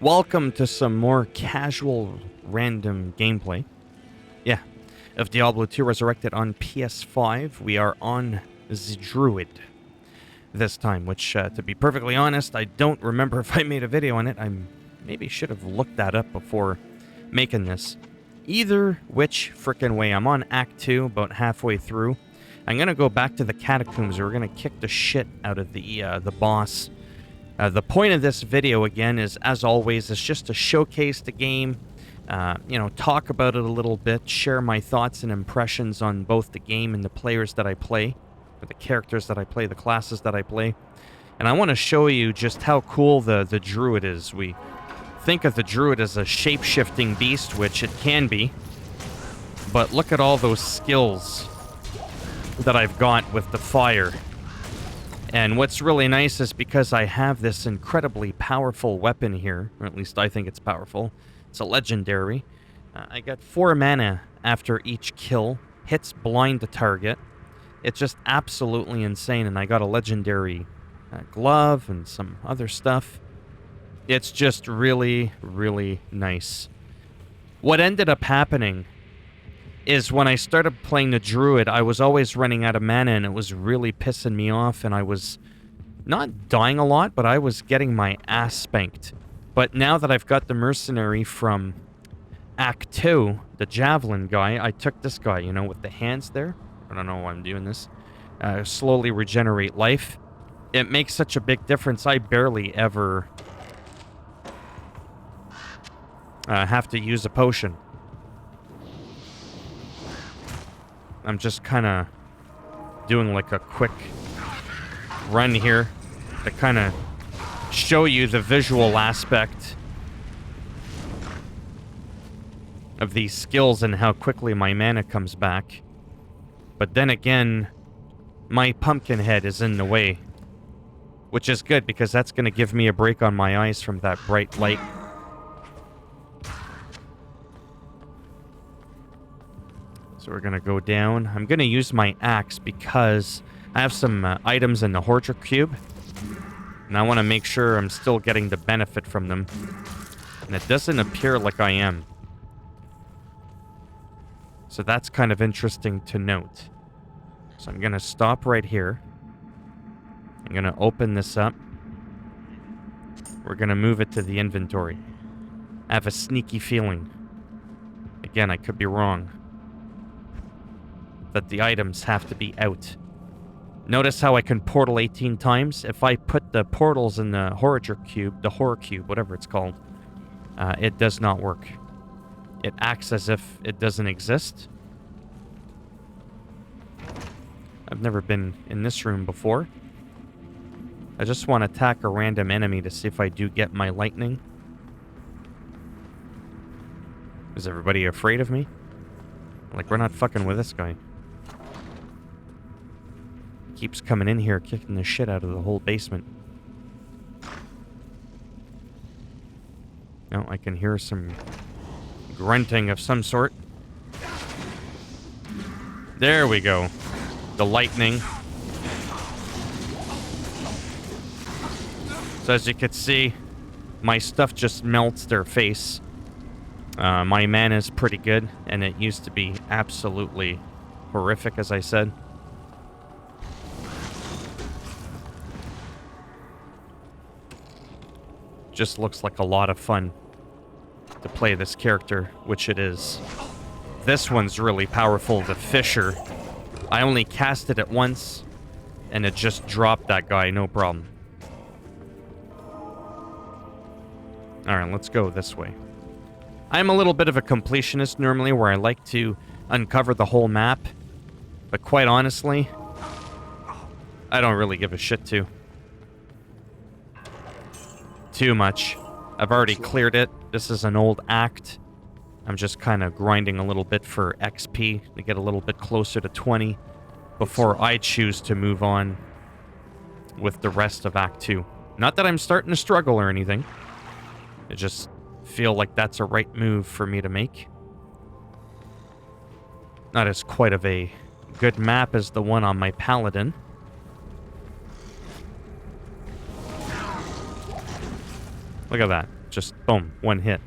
Welcome to some more casual, random gameplay. Yeah, of Diablo 2 Resurrected on PS5. We are on the Druid this time, which, to be perfectly honest, I don't remember if I made a video on it. I maybe should have looked that up before making this. Either which frickin' way, I'm on Act 2, about halfway through. I'm gonna go back to the catacombs. We're gonna kick the shit out of the boss. The point of this video, again, is, as always, is just to showcase the game, talk about it a little bit, share my thoughts and impressions on both the game and the players that I play, or the characters that I play, the classes that I play. And I want to show you just how cool the Druid is. We think of the Druid as a shape-shifting beast, which it can be, but look at all those skills that I've got with the fire. And what's really nice is because I have this incredibly powerful weapon here, or at least I think it's powerful. It's a legendary. I got 4 mana after each kill. Hits blind the target. It's just absolutely insane. And I got a legendary glove and some other stuff. It's just really, really nice. What ended up happening is when I started playing the Druid, I was always running out of mana, and it was really pissing me off, and I was not dying a lot, but I was getting my ass spanked. But now that I've got the mercenary from Act 2, the javelin guy, I took this guy, with the hands there. I don't know why I'm doing this. Slowly regenerate life. It makes such a big difference. I barely ever have to use a potion. I'm just kind of doing like a quick run here to kind of show you the visual aspect of these skills and how quickly my mana comes back. But then again, my pumpkin head is in the way, which is good because that's going to give me a break on my eyes from that bright light. So we're going to go down. I'm going to use my axe because I have some items in the Horror Cube. And I want to make sure I'm still getting the benefit from them. And it doesn't appear like I am. So that's kind of interesting to note. So I'm going to stop right here. I'm going to open this up. We're going to move it to the inventory. I have a sneaky feeling. Again, I could be wrong, that the items have to be out. Notice how I can portal 18 times? If I put the portals in the Horror Cube, whatever it's called, it does not work. It acts as if it doesn't exist. I've never been in this room before. I just want to attack a random enemy to see if I do get my lightning. Is everybody afraid of me? Like, we're not fucking with this guy. Keeps coming in here, kicking the shit out of the whole basement. No, I can hear some grunting of some sort. There we go. The lightning. So as you can see, my stuff just melts their face. My mana is pretty good, and it used to be absolutely horrific, as I said. Just looks like a lot of fun to play this character, which it is. This one's really powerful, the Fisher. I only cast it at once, and it just dropped that guy, no problem. Alright, let's go this way. I'm a little bit of a completionist normally, where I like to uncover the whole map. But quite honestly, I don't really give a shit too much. I've already cleared it. This is an old act. I'm just kind of grinding a little bit for XP to get a little bit closer to 20 before I choose to move on with the rest of Act 2. Not that I'm starting to struggle or anything. I just feel like that's a right move for me to make. Not as quite of a good map as the one on my Paladin. Look at that. Just boom, one hit.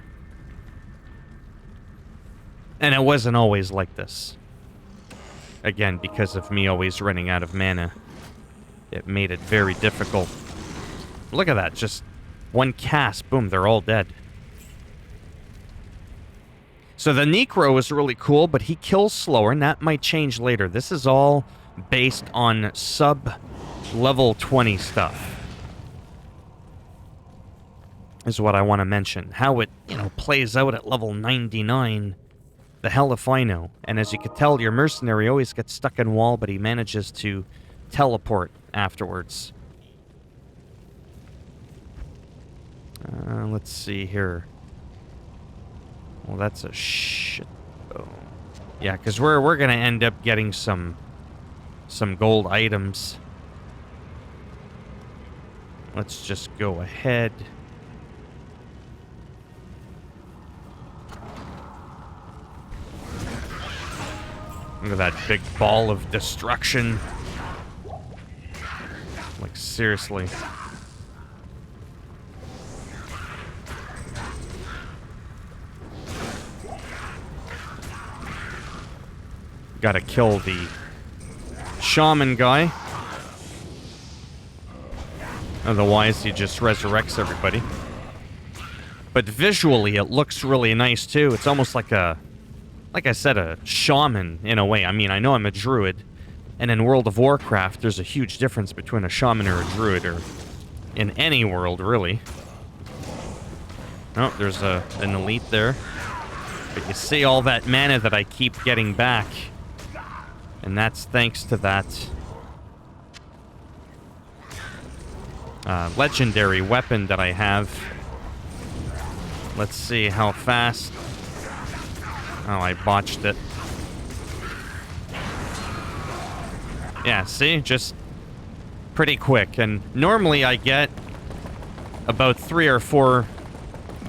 And it wasn't always like this. Again, because of me always running out of mana, it made it very difficult. Look at that, just one cast, boom, they're all dead. So the Necro is really cool, but he kills slower, and that might change later. This is all based on sub-level 20 stuff. Is what I want to mention. How it, plays out at level 99, the hell if I know. And as you can tell, your mercenary always gets stuck in wall, but he manages to teleport afterwards. Let's see here. Well, that's a shit. Oh. Yeah, because we're gonna end up getting some gold items. Let's just go ahead. Look at that big ball of destruction. Like, seriously. Gotta kill the shaman guy. Otherwise, he just resurrects everybody. But visually, it looks really nice, too. It's almost like like I said, a shaman, in a way. I mean, I know I'm a druid, and in World of Warcraft, there's a huge difference between a shaman or a druid, or in any world, really. Oh, there's an elite there. But you see all that mana that I keep getting back. And that's thanks to that legendary weapon that I have. Let's see how fast... Oh, I botched it. Yeah, see? Just pretty quick. And normally I get about 3 or 4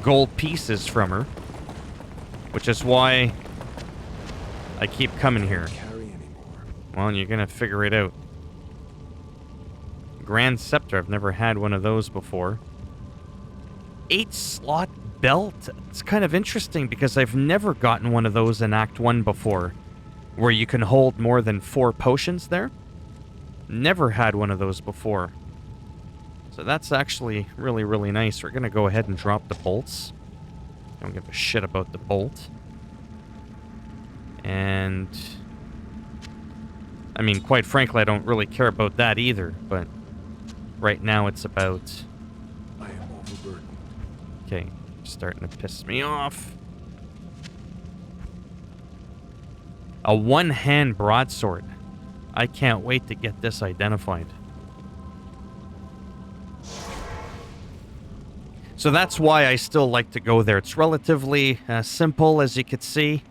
gold pieces from her. Which is why I keep coming here. Well, you're gonna figure it out. Grand Scepter. I've never had one of those before. 8-slot belt. It's kind of interesting because I've never gotten one of those in Act 1 before. Where you can hold more than 4 potions there. Never had one of those before. So that's actually really, really nice. We're gonna go ahead and drop the bolts. Don't give a shit about the bolt. And... I mean, quite frankly, I don't really care about that either, but right now it's about... I am overburdened. Okay, starting to piss me off. A one-hand broadsword. I can't wait to get this identified. So that's why I still like to go there. It's relatively simple, as you could see.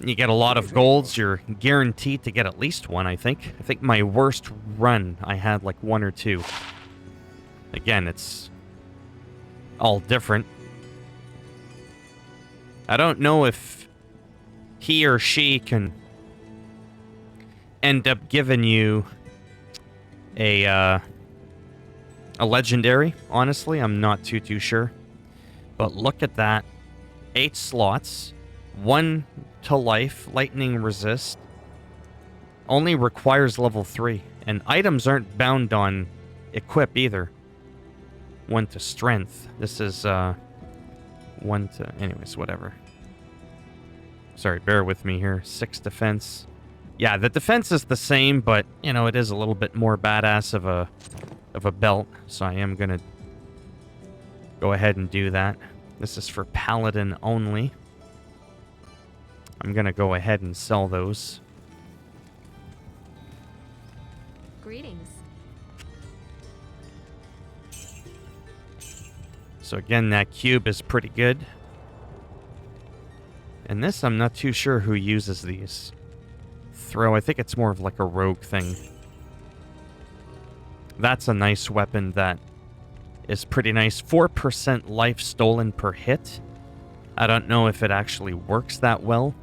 You get a lot of golds. You're guaranteed to get at least one, I think. I think my worst run, I had like 1 or 2. Again, it's all different. I don't know if he or she can end up giving you a legendary. Honestly, I'm not too sure. But look at that. 8 slots. 1 to life, lightning resist, only requires level 3, and items aren't bound on equip either. 1 to strength. This is 1 to... anyways, whatever. Sorry, bear with me here. 6 defense. Yeah, the defense is the same, but, it is a little bit more badass of a belt, so I am gonna go ahead and do that. This is for Paladin only. I'm gonna go ahead and sell those. Greetings. So again, that cube is pretty good. And this, I'm not too sure who uses these. Throw, I think it's more of like a rogue thing. That's a nice weapon that is pretty nice. 4% life stolen per hit. I don't know if it actually works that well.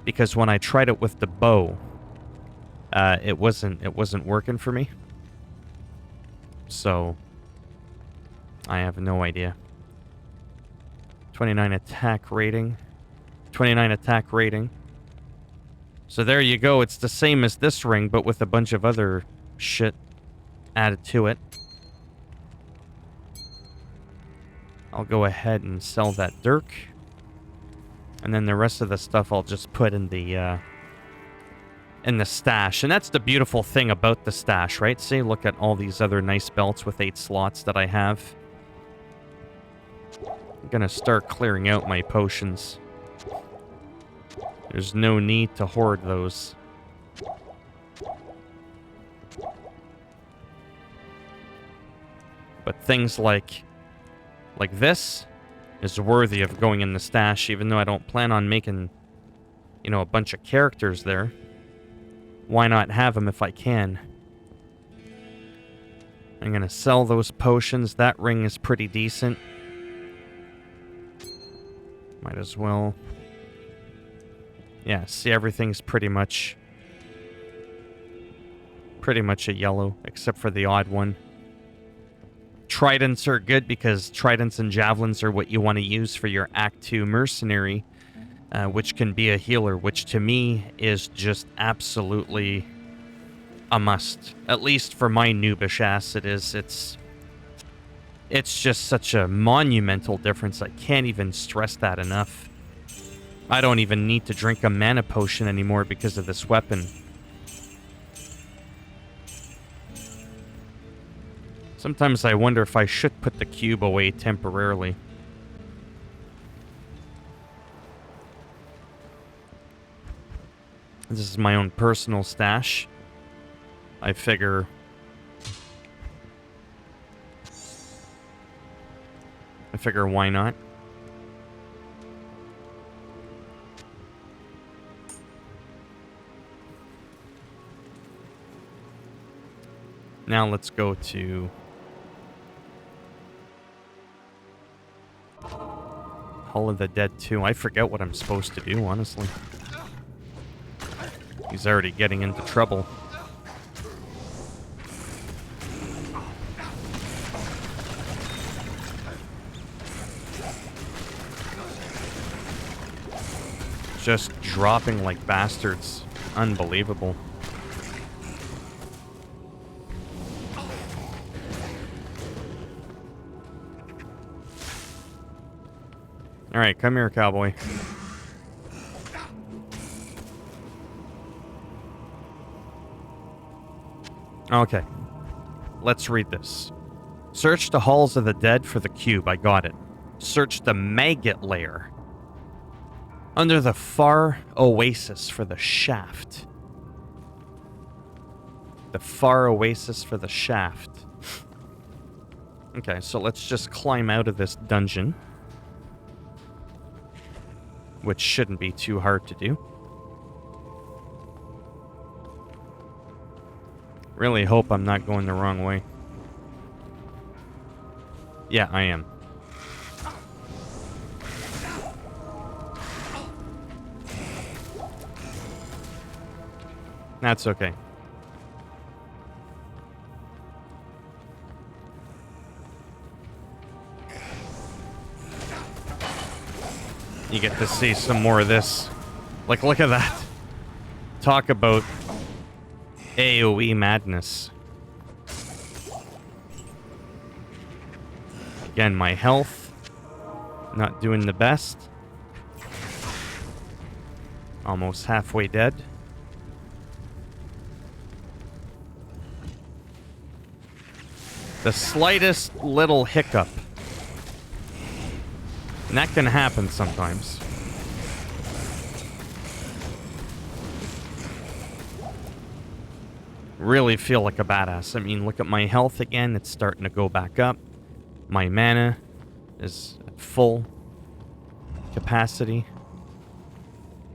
Because when I tried it with the bow, it wasn't working for me. So I have no idea. 29 attack rating. 29 attack rating. So there you go. It's the same as this ring, but with a bunch of other shit added to it. I'll go ahead and sell that dirk. And then the rest of the stuff I'll just put in the stash. And that's the beautiful thing about the stash, right? See, look at all these other nice belts with 8 slots that I have. I'm gonna start clearing out my potions. There's no need to hoard those. But things like this is worthy of going in the stash, even though I don't plan on making, you know, a bunch of characters there. Why not have them if I can? I'm gonna sell those potions. That ring is pretty decent. Might as well. Yeah, see, everything's pretty much a yellow, except for the odd one. Tridents are good because tridents and javelins are what you want to use for your Act 2 mercenary, which can be a healer, which to me is just absolutely a must. At least for my noobish ass, it is. It's just such a monumental difference. I can't even stress that enough. I don't even need to drink a mana potion anymore because of this weapon. Sometimes I wonder if I should put the cube away temporarily. This is my own personal stash. I figure why not? Now let's go to Hall of the Dead 2. I forget what I'm supposed to do, honestly. He's already getting into trouble. Just dropping like bastards. Unbelievable. Alright, come here, cowboy. Okay. Let's read this. Search the halls of the dead for the cube. I got it. Search the maggot lair. Under the far oasis for the shaft. The far oasis for the shaft. Okay, so let's just climb out of this dungeon. Which shouldn't be too hard to do. Really hope I'm not going the wrong way. Yeah, I am. That's okay. You get to see some more of this. Like, look at that. Talk about AoE madness. Again, my health not doing the best. Almost halfway dead. The slightest little hiccup. And that can happen sometimes. Really feel like a badass. I mean, look at my health again. It's starting to go back up. My mana is at full capacity.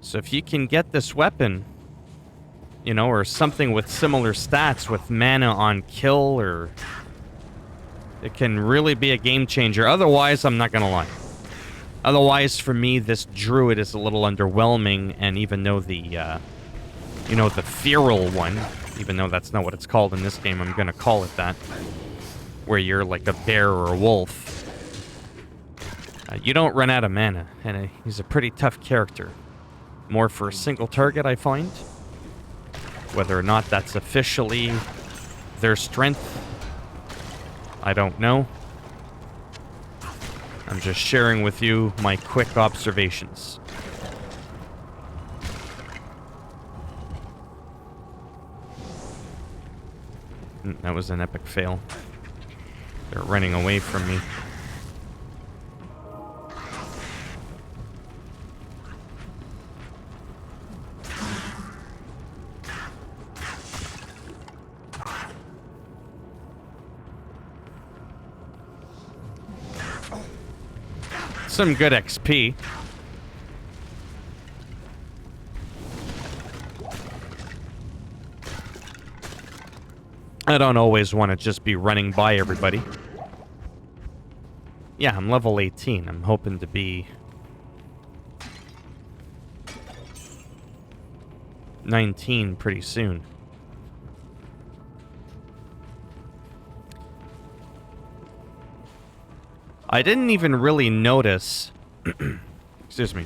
So if you can get this weapon, you know, or something with similar stats with mana on kill, or it can really be a game changer. Otherwise, I'm not gonna lie. Otherwise, for me, this druid is a little underwhelming, and even though the, you know, the feral one, even though that's not what it's called in this game, I'm gonna call it that. where you're like a bear or a wolf, you don't run out of mana, and he's a pretty tough character. More for a single target, I find. Whether or not that's officially their strength, I don't know. I'm just sharing with you my quick observations. That was an epic fail. They're running away from me. Some good XP. I don't always want to just be running by everybody. Yeah, I'm level 18. I'm hoping to be 19 pretty soon. I didn't even really notice, excuse me,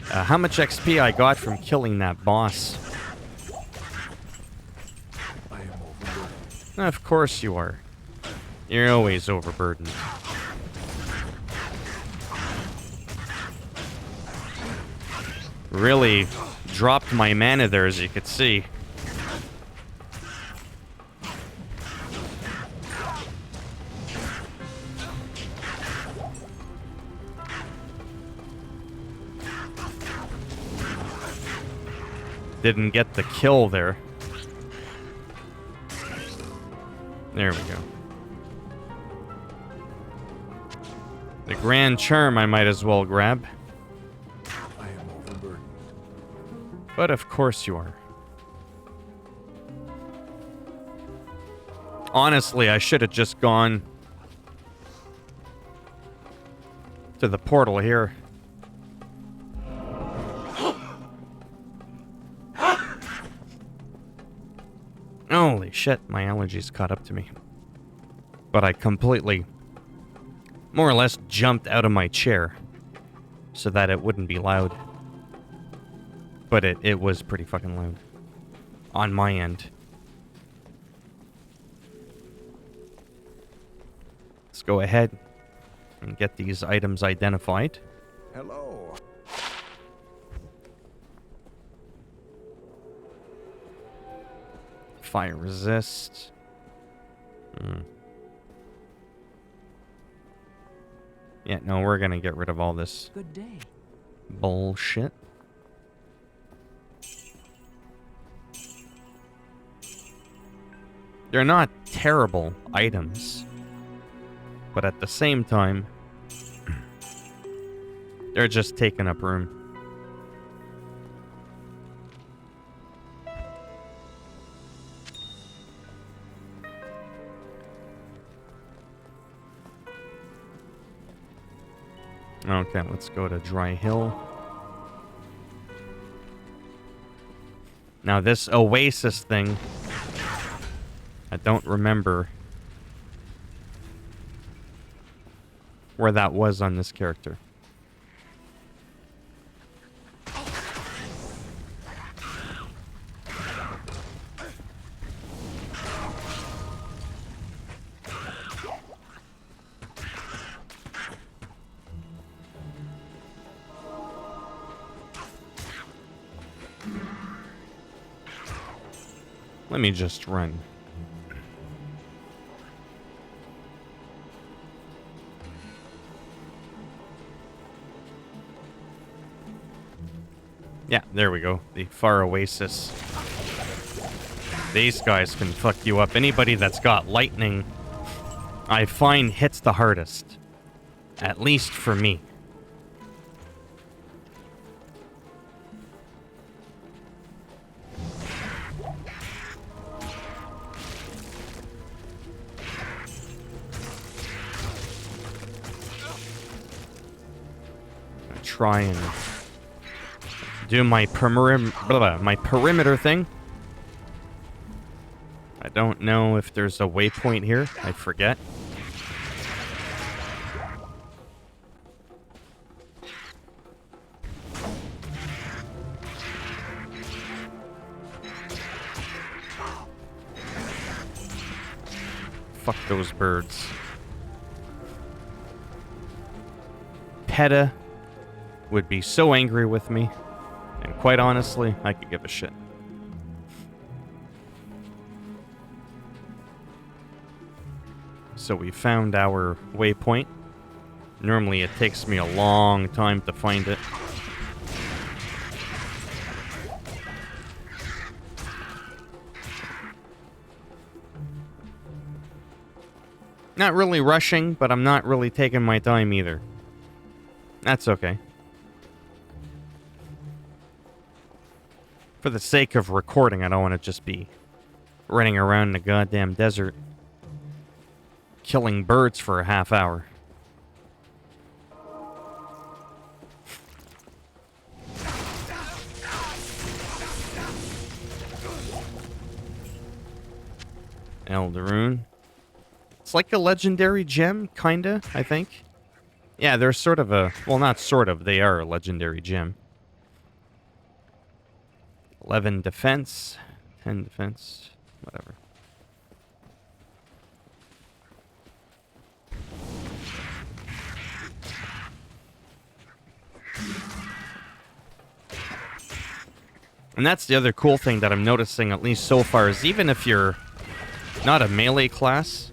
how much XP I got from killing that boss. I am overburdened. Of course you are. You're always overburdened. Really dropped my mana there, as you could see. Didn't get the kill there. There we go. The Grand Charm I might as well grab. I am overburdened. But of course you are. Honestly, I should have just gone to the portal here. Holy shit, my allergies caught up to me. But I completely, more or less, jumped out of my chair so that it wouldn't be loud. But it was pretty fucking loud on my end. Let's go ahead and get these items identified. Hello. Fire resist. Yeah, no, we're gonna get rid of all this Good day. bullshit. They're not terrible items, but at the same time, they're just taking up room. Okay, let's go to Dry Hill. Now this Oasis thing, I don't remember where that was on this character. Let me just run. Yeah, there we go. The Far Oasis. These guys can fuck you up. Anybody that's got lightning, I find hits the hardest. At least for me. Try and do my perimeter thing. don't know if there's a waypoint here. I forget. Fuck those birds. PETA would be so angry with me. And quite honestly, I could give a shit. So we found our waypoint. Normally it takes me a long time to find it. Not really rushing, but I'm not really taking my time either. That's okay. For the sake of recording, I don't want to just be running around in the goddamn desert killing birds for a half hour. Eldaroon. It's like a legendary gem, kinda, I think. Yeah, they're sort of a... Well, not sort of. They are a legendary gem. 11 defense. 10 defense. Whatever. And that's the other cool thing that I'm noticing, at least so far, is even if you're not a melee class,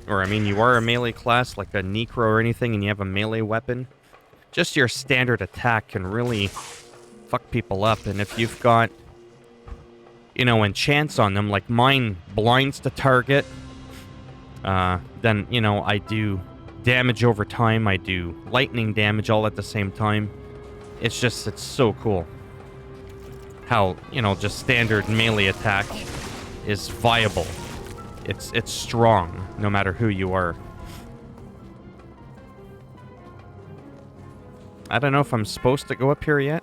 or I mean you are a melee class like a Necro or anything and you have a melee weapon, just your standard attack can really fuck people up. And if you've got, you know, enchants on them, like mine blinds the target, then, you know, I do damage over time, I do lightning damage all at the same time. It's just, it's so cool how, you know, just standard melee attack is viable. It's strong, no matter who you are. I don't know if I'm supposed to go up here yet.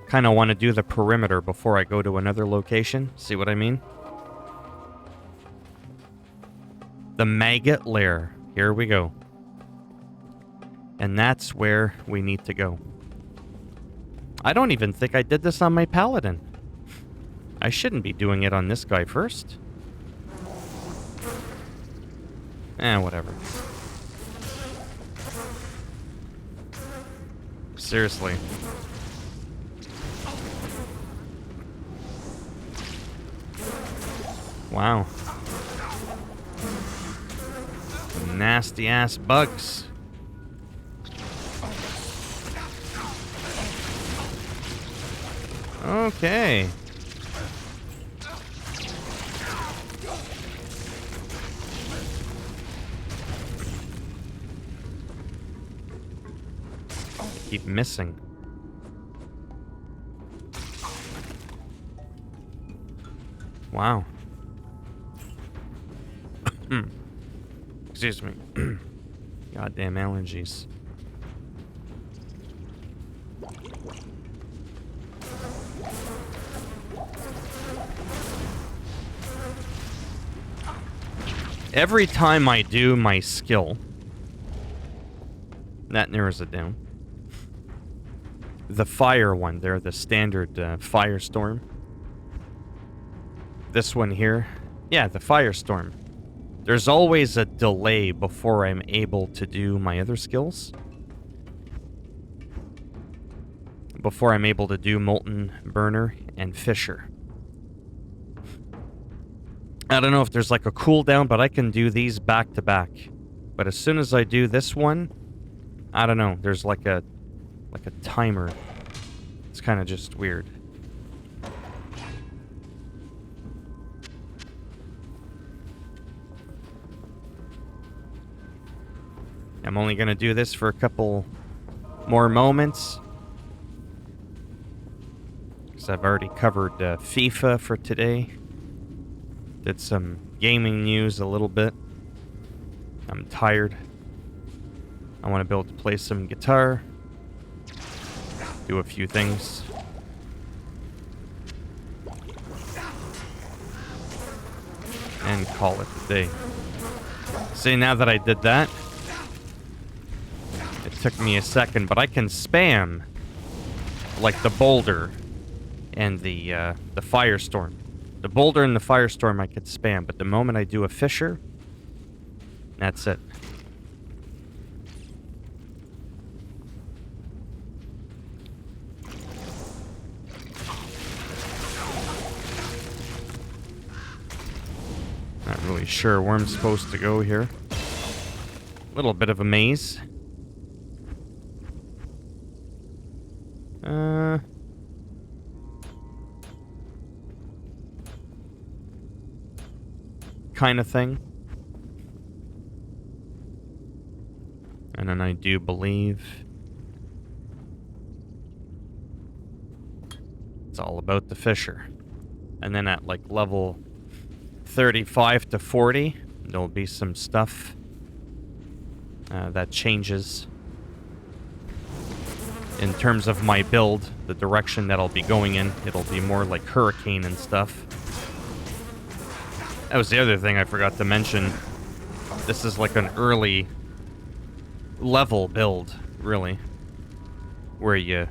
Kind of want to do the perimeter before I go to another location. See what I mean? The maggot lair. Here we go. And that's where we need to go. I don't even think I did this on my paladin. I shouldn't be doing it on this guy first. Whatever. Seriously. Wow. Nasty ass bugs. Okay. Keep missing. Wow. Excuse me. Goddamn allergies. Every time I do my skill, that narrows it down. The fire one there, the standard firestorm. This one here, yeah, the firestorm. There's always a delay before I'm able to do my other skills. Before I'm able to do Molten Burner and Fisher. I don't know if there's like a cooldown, but I can do these back to back. But as soon as I do this one, I don't know, there's like a timer. It's kind of just weird. I'm only going to do this for a couple more moments, because I've already covered FIFA for today. Did some gaming news a little bit. I'm tired. I want to be able to play some guitar. Do a few things. and call it a day. See, now that I did that, it took me a second, but I can spam like the boulder and the firestorm. The boulder and the firestorm I could spam, but the moment I do a fissure, that's it. Not really sure where I'm supposed to go here. Little bit of a maze. Kind of thing. And then I do believe it's all about the fissure. And then at like level 35 to 40, there'll be some stuff that changes in terms of my build, the direction that I'll be going in. It'll be more like hurricane and stuff. That was the other thing I forgot to mention. This is like an early level build, really, where you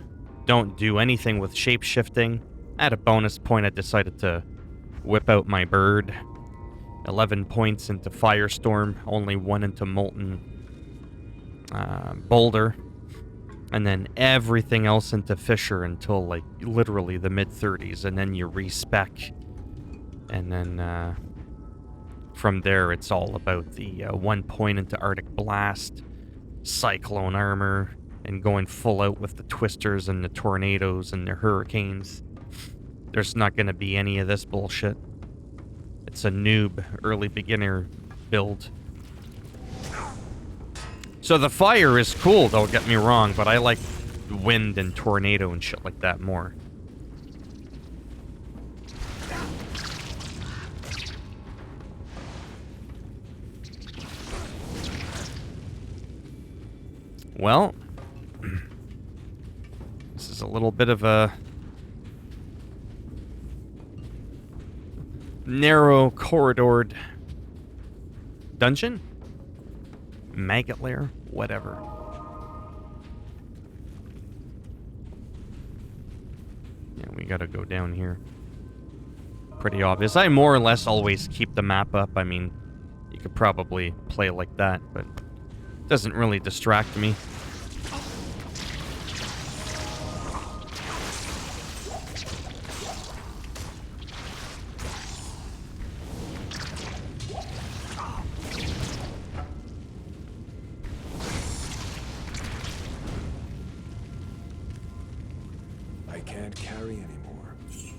don't do anything with shape-shifting. At a bonus point, I decided to whip out my bird. 11 points into Firestorm, only 1 into Molten Boulder, and then everything else into Fissure until, like, literally the mid-30s, and then you respec, and then from there it's all about the 1 point into Arctic Blast, Cyclone Armor, and going full out with the Twisters and the Tornadoes and the Hurricanes. There's not going to be any of this bullshit. It's a noob, early beginner build. So the fire is cool, don't get me wrong, but I like wind and tornado and shit like that more. Well, this is a little bit of a narrow corridored dungeon? Maggot lair? Whatever. Yeah, we gotta go down here. Pretty obvious. I more or less always keep the map up. I mean, you could probably play like that, but it doesn't really distract me.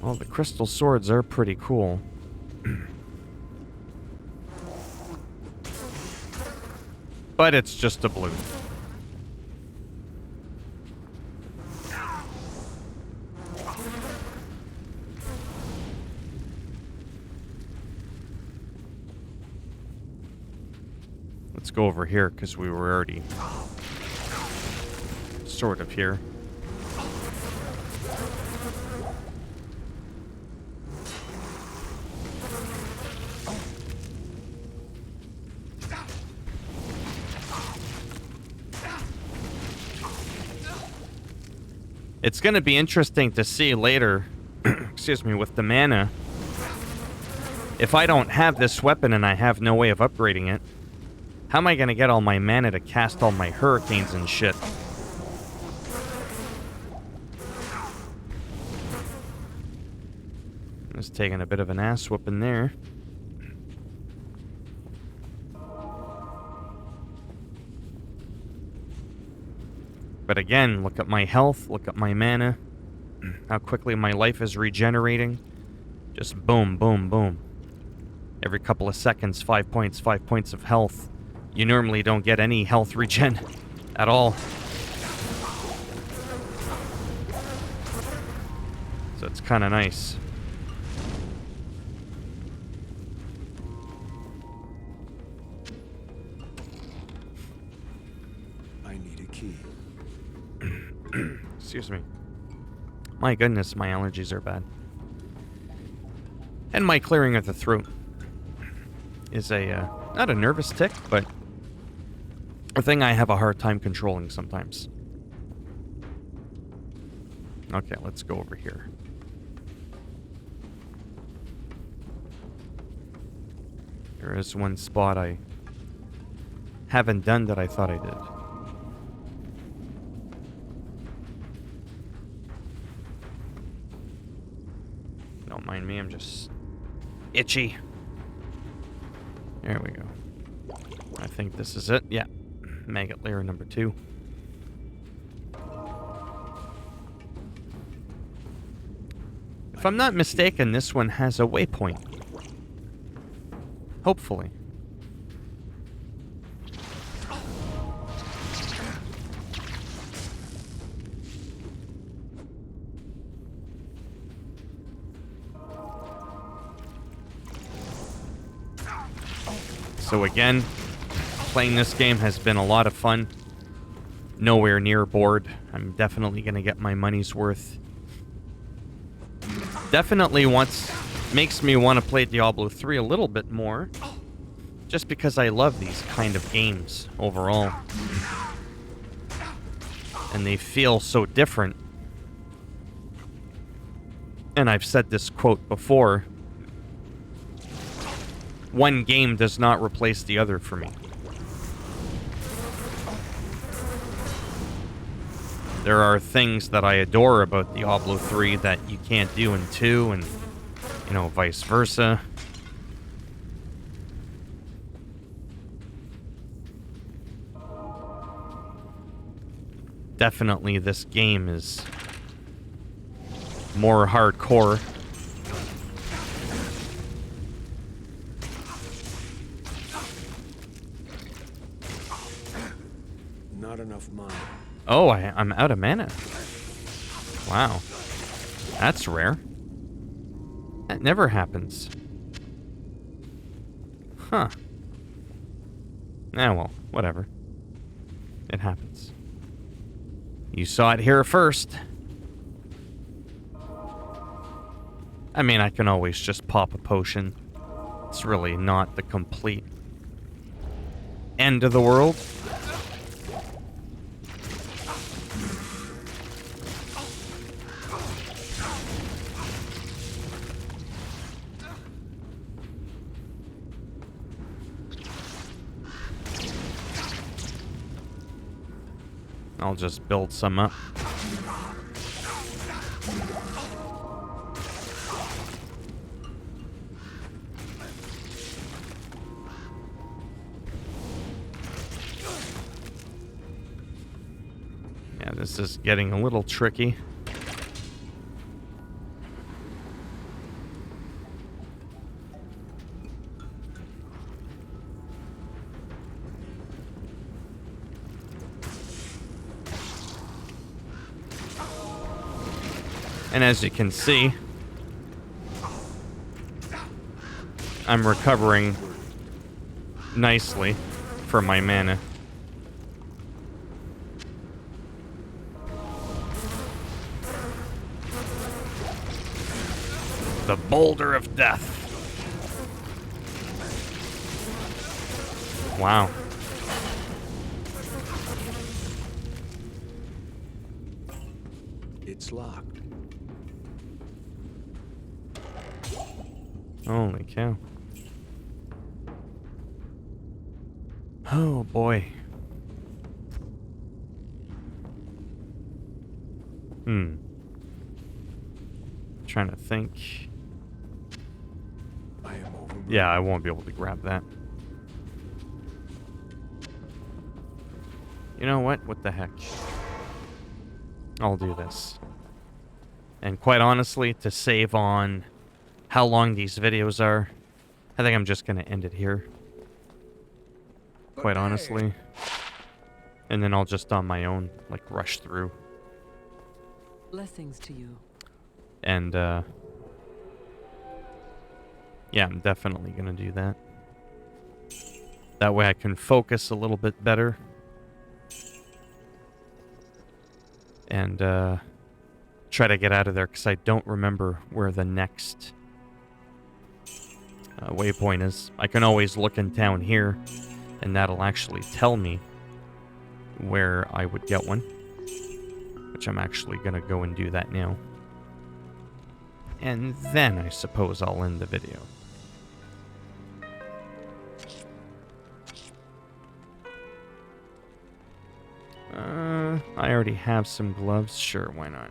Well, the crystal swords are pretty cool. But it's just a blue. Let's go over here, because we were already sort of here. It's going to be interesting to see later, excuse me, with the mana. If I don't have this weapon and I have no way of upgrading it, how am I going to get all my mana to cast all my hurricanes and shit? Just taking a bit of an ass whooping there. But again, look at my health, look at my mana, how quickly my life is regenerating. Just boom, boom, boom. Every couple of seconds, 5 points of health. You normally don't get any health regen at all. So it's kind of nice. Excuse me. My goodness, my allergies are bad. And my clearing of the throat. is a, not a nervous tick, but a thing I have a hard time controlling sometimes. Okay, let's go over here. There is one spot I haven't done that I thought I did. Don't mind me, I'm just itchy. There we go. I think this is it. Yeah. Maggot layer number 2. If I'm not mistaken, this one has a waypoint. Hopefully. So again, playing this game has been a lot of fun. Nowhere near bored. I'm definitely going to get my money's worth. Definitely makes me want to play Diablo 3 a little bit more. Just because I love these kind of games overall. And they feel so different. And I've said this quote before. One game does not replace the other for me. There are things that I adore about Diablo 3 that you can't do in 2, and, you know, vice versa. Definitely this game is more hardcore. Not enough mana. Oh, I'm out of mana. Wow. That's rare. That never happens. Huh. Ah, well, whatever. It happens. You saw it here first. I mean, I can always just pop a potion. It's really not the complete end of the world. I'll just build some up. Yeah, this is getting a little tricky. And as you can see, I'm recovering nicely for my mana. The Boulder of Death. Wow. It's locked. Holy cow. Oh boy. Trying to think. I am overburdened. Yeah, I won't be able to grab that. You know what? What the heck? I'll do this. And quite honestly, to save on how long these videos are, I think I'm just going to end it here. Quite honestly. And then I'll just on my own, like, rush through. Blessings to you. And, yeah, I'm definitely going to do that. That way I can focus a little bit better. And, try to get out of there, because I don't remember where the next waypoint is. I can always look in town here, and that'll actually tell me where I would get one. Which I'm actually going to go and do that now. And then I suppose I'll end the video. I already have some gloves. Sure, why not?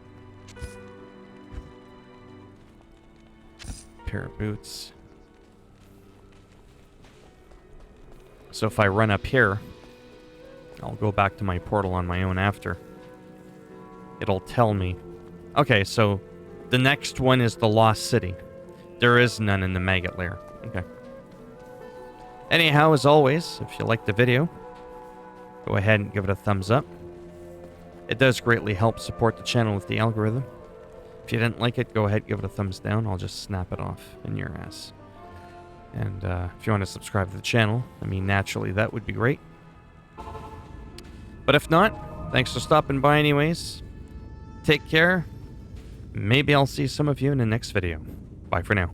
Pair of boots. So if I run up here, I'll go back to my portal on my own after. It'll tell me. Okay, so the next one is the Lost City. There is none in the Maggot Lair. Okay. Anyhow, as always, if you liked the video, go ahead and give it a thumbs up. It does greatly help support the channel with the algorithm. If you didn't like it, go ahead and give it a thumbs down. I'll just snap it off in your ass. And if you want to subscribe to the channel, I mean, naturally, that would be great. But if not, thanks for stopping by anyways. Take care. Maybe I'll see some of you in the next video. Bye for now.